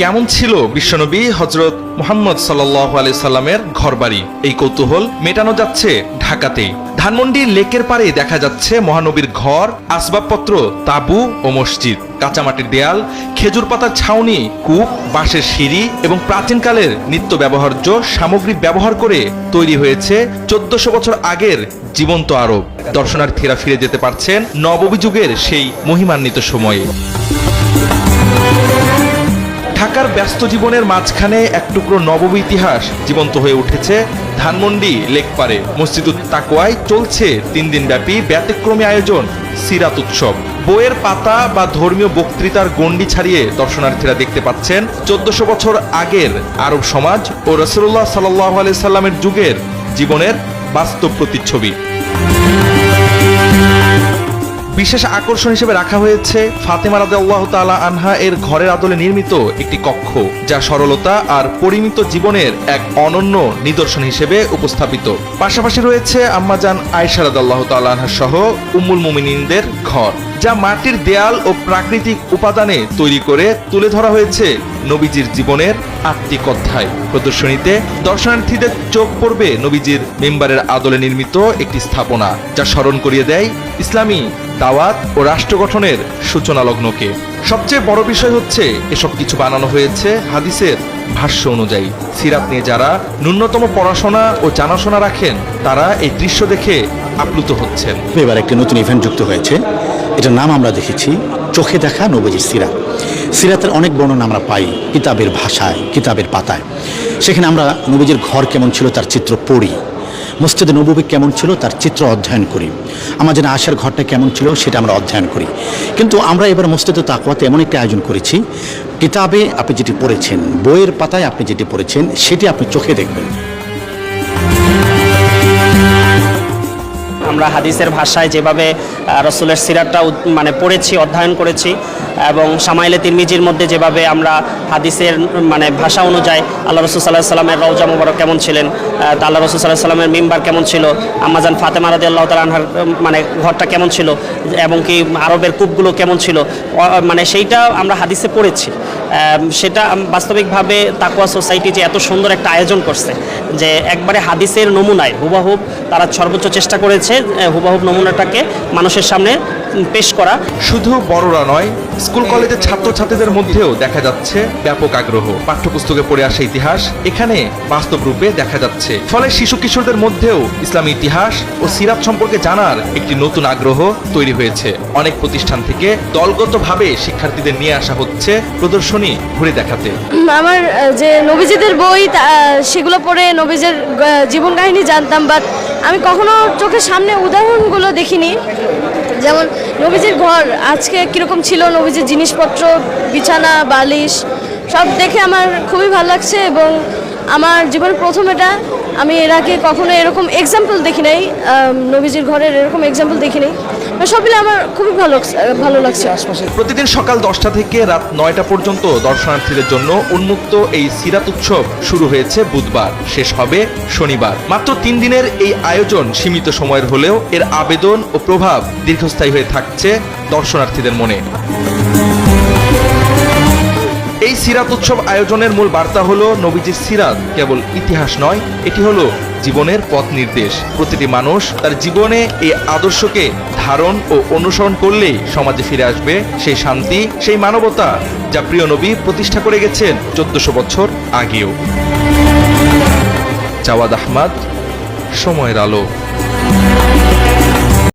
কেমন ছিল বিশ্বনবী হযরত মুহাম্মদ সাল্লাল্লাহু আলাইহি সাল্লামের ঘরবাড়ি, এই কৌতূহল মেটানো যাচ্ছে ঢাকাতেই। ধানমন্ডি লেকের পাড়ে দেখা যাচ্ছে মহানবীর ঘর, আসবাবপত্র, তাঁবু ও মসজিদ। কাঁচামাটির দেয়াল, খেজুর পাতার ছাউনি, কূপ, বাঁশের সিঁড়ি এবং প্রাচীনকালের নিত্য ব্যবহার্য সামগ্রী ব্যবহার করে তৈরি হয়েছে 1400 বছর আগের জীবন্ত আরব। দর্শনার্থীরা ফিরে যেতে পারছেন নববী যুগের সেই মহিমান্বিত সময়ে। ঢাকার ব্যস্ত জীবনের মাঝখানে এক টুকরো নববী ইতিহাস জীবন্ত হয়ে উঠেছে ধানমন্ডি লেকপাড়ে। মসজিদুত তাকওয়ায় চলছে 3 দিন ব্যাপী ব্যতিক্রমী আয়োজন সিরাত উৎসব। বইয়ের পাতা বা ধর্মীয় বক্তৃতার গণ্ডি ছাড়িয়ে দর্শনার্থীরা দেখতে পাচ্ছেন 1400 বছর আগের আরব সমাজ ও রাসূলুল্লাহ সাল্লাল্লাহু আলাইহি সাল্লামের যুগের জীবনের বাস্তব প্রতিচ্ছবি। বিশেষ আকর্ষণ হিসেবে রাখা হয়েছে ফাতেমা রাদিয়াল্লাহু তাআলা আনহা এর ঘরের আদলে নির্মিত একটি কক্ষ, যা সরলতা আর পরিমিত জীবনের এক অনন্য নিদর্শন হিসেবে উপস্থাপিত। পাশাপাশি রয়েছে আম্মাজান আয়েশা রাদিয়াল্লাহু তাআলা আনহা সহ উম্মুল মুমিনিনদের ঘর, যা মাটির দেয়াল ও প্রাকৃতিক উপাদানে তৈরি করে তুলে ধরা হয়েছে নবীজির জীবনের আত্মিক অধ্যায়। প্রদর্শনীতে দর্শনার্থীদের চোখ পড়বে নবীজির মিম্বারের আদলে নির্মিত একটি স্থাপনা, যা স্মরণ করিয়ে দেয় ইসলামী দাওয়াত ও রাষ্ট্র গঠনের সূচনা লগ্নকে। সবচেয়ে বড় বিষয় হচ্ছে এসব কিছু বানানো হয়েছে হাদিসের ভাষ্য অনুযায়ী। সিরাত নিয়ে যারা ন্যূনতম পড়াশোনা ও জানাশোনা রাখেন, তারা এই দৃশ্য দেখে আপ্লুত হচ্ছেন। এবার একটি নতুন ইভেন্ট যুক্ত হয়েছে, এটার নাম আমরা দেখেছি চোখে দেখা নবীজির সিরাত। সিরাতের অনেক বর্ণনা আমরা পাই কিতাবের ভাষায়, কিতাবের পাতায়। সেখানে আমরা নবীজির ঘর কেমন ছিল তার চিত্র পড়ি, মসজিদে নববী কেমন ছিল তার চিত্র অধ্যয়ন করি, আমাদের আয়েশার ঘরটা কেমন ছিল সেটা আমরা অধ্যয়ন করি। কিন্তু আমরা এবার মসজিদে তাকওয়াতে এমন একটি আয়োজন করেছি, কিতাবে আপনি যেটি পড়েছেন, বইয়ের পাতায় আপনি যেটি পড়েছেন, সেটি আপনি চোখে দেখবেন। আমরা হাদিসের ভাষায় যেভাবে রসুলের সিরাতটা পড়েছি, অধ্যয়ন করেছি, এবং শামাইলে তিরমিজির মধ্যে যেভাবে আমরা হাদিসের ভাষা অনুযায়ী আল্লাহ রসুল সাল্লাল্লাহু আলাইহি সাল্লামের রওজা মুবারক কেমন ছিলেন, আল্লাহ রসুল সাল্লাল্লাহু আলাইহি সাল্লামের মিম্বার কেমন ছিল, আম্মাজান ফাতেমা রাদিয়াল্লাহু তাআলা আনহার ঘরটা কেমন ছিল, এবং কি আরবের কূপগুলো কেমন ছিল, সেইটা আমরা হাদিসে পড়েছি। সেটা বাস্তবিকভাবে তাকওয়া সোসাইটি যে এত সুন্দর একটা আয়োজন করছে, যে একবারে হাদিসের নমুনায় হুবহুব তারা সর্বোচ্চ চেষ্টা করেছে হুবহুব নমুনাটাকে মানুষের সামনে পেশ করা। শুধু বড়রা নয়, স্কুল কলেজের ছাত্রছাত্রীদের মধ্যেও দেখা যাচ্ছে ব্যাপক আগ্রহ। পাঠ্যপুস্তকে পড়ে আসা ইতিহাস এখানে বাস্তব রূপে দেখা যাচ্ছে। ফলে শিশু কিশোরদের মধ্যেও ইসলামী ইতিহাস ও সিরাত সম্পর্কে জানার একটি নতুন আগ্রহ তৈরি হয়েছে। অনেক প্রতিষ্ঠান থেকে দলগতভাবে শিক্ষার্থীদের নিয়ে আসা হচ্ছে প্রদর্শনী ঘুরে দেখাতে। আমার যে নবীজিদের বই সেগুলো পড়ে নবীজির জীবন কাহিনী জানতাম, বাট আমি কখনো চোখের সামনে উদাহরণগুলো দেখিনি। যেমন নবীজির ঘর আজকে কীরকম ছিল, নবীজির জিনিসপত্র, বিছানা, বালিশ সব দেখে আমার খুবই ভালো লাগছে। এবং আমার জীবনের প্রথম এটা, আমি এর আগে কখনো এরকম এক্সাম্পল দেখি নাই, নবীজির ঘরের এরকম এক্সাম্পল দেখি নাই। সব মিলে আমার খুবই ভালো লাগছে আশপাশে। প্রতিদিন সকাল 10টা থেকে রাত 9টা পর্যন্ত দর্শনার্থীদের জন্য উন্মুক্ত এই সিরাত উৎসব শুরু হয়েছে বুধবার, শেষ হবে শনিবার। মাত্র 3 দিনের এই আয়োজন সীমিত সময়ের হলেও এর আবেদন ও প্রভাব দীর্ঘস্থায়ী হয়ে থাকছে দর্শনার্থীদের মনে। এই সিরাত উৎসব আয়োজনের মূল বার্তা হলো নবীজির সিরাত কেবল ইতিহাস নয়, এটি হলো জীবনের পথ নির্দেশ। প্রতিটি মানুষ তার জীবনে এই আদর্শকে ধারণ ও অনুসরণ করলেই সমাজে ফিরে আসবে সেই শান্তি, সেই মানবতা যা প্রিয় নবী প্রতিষ্ঠা করে গেছেন 1400 বছর আগেও। জাওয়াদ আহমদ, সময়ের আলো।